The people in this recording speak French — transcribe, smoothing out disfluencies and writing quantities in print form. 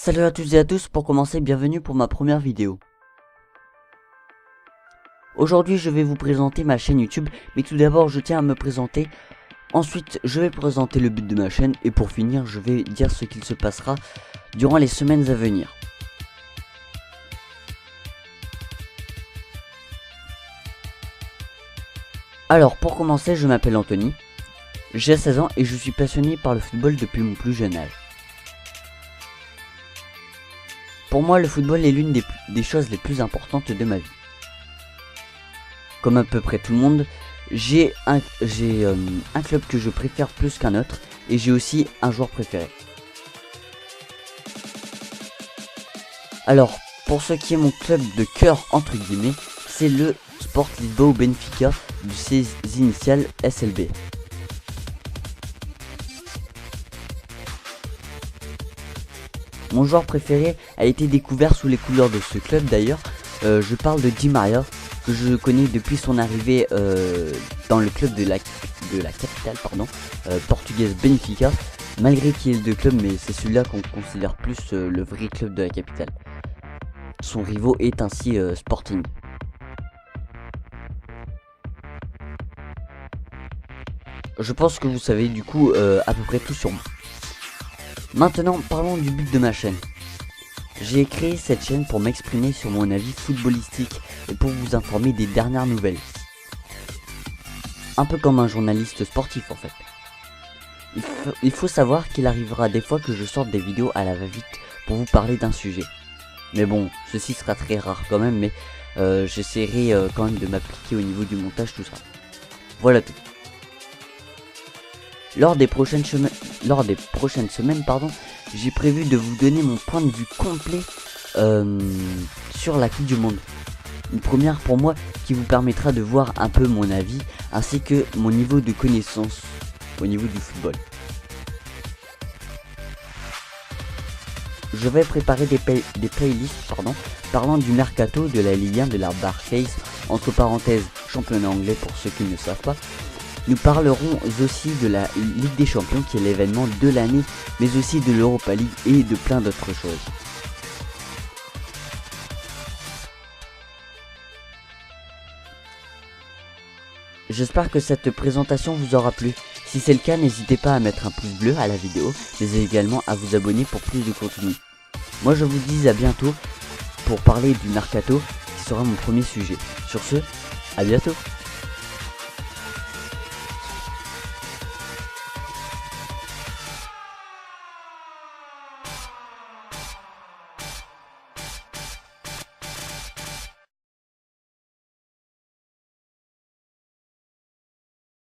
Salut à toutes et à tous, pour commencer, bienvenue pour ma première vidéo. Aujourd'hui, je vais vous présenter ma chaîne YouTube, mais tout d'abord, je tiens à me présenter. Ensuite, je vais présenter le but de ma chaîne, et pour finir, je vais dire ce qu'il se passera durant les semaines à venir. Alors, pour commencer, je m'appelle Anthony, j'ai 16 ans et je suis passionné par le football depuis mon plus jeune âge. Pour moi, le football est l'une des choses les plus importantes de ma vie. Comme à peu près tout le monde, j'ai un club que je préfère plus qu'un autre et j'ai aussi un joueur préféré. Alors, pour ce qui est mon club de cœur entre guillemets, c'est le Sport Lisboa Benfica de ses initiales SLB. Mon joueur préféré a été découvert sous les couleurs de ce club d'ailleurs. Je parle de Di Maria, que je connais depuis son arrivée dans le club de la capitale portugaise Benfica. Malgré qu'il y ait deux clubs, mais c'est celui-là qu'on considère plus le vrai club de la capitale. Son rivaux est ainsi Sporting. Je pense que vous savez du coup à peu près tout sur moi. Maintenant, parlons du but de ma chaîne. J'ai créé cette chaîne pour m'exprimer sur mon avis footballistique et pour vous informer des dernières nouvelles. Un peu comme un journaliste sportif en fait. Il faut savoir qu'il arrivera des fois que je sorte des vidéos à la va-vite pour vous parler d'un sujet. Mais bon, ceci sera très rare quand même, mais j'essaierai quand même de m'appliquer au niveau du montage, tout ça. Voilà tout. Lors des prochaines semaines, j'ai prévu de vous donner mon point de vue complet sur la Coupe du Monde. Une première pour moi qui vous permettra de voir un peu mon avis ainsi que mon niveau de connaissance au niveau du football. Je vais préparer des playlists parlant du mercato, de la Ligue 1, de la Barclays, entre parenthèses championnat anglais pour ceux qui ne savent pas. Nous parlerons aussi de la Ligue des Champions qui est l'événement de l'année, mais aussi de l'Europa League et de plein d'autres choses. J'espère que cette présentation vous aura plu. Si c'est le cas, n'hésitez pas à mettre un pouce bleu à la vidéo, mais également à vous abonner pour plus de contenu. Moi je vous dis à bientôt pour parler du mercato qui sera mon premier sujet. Sur ce, à bientôt.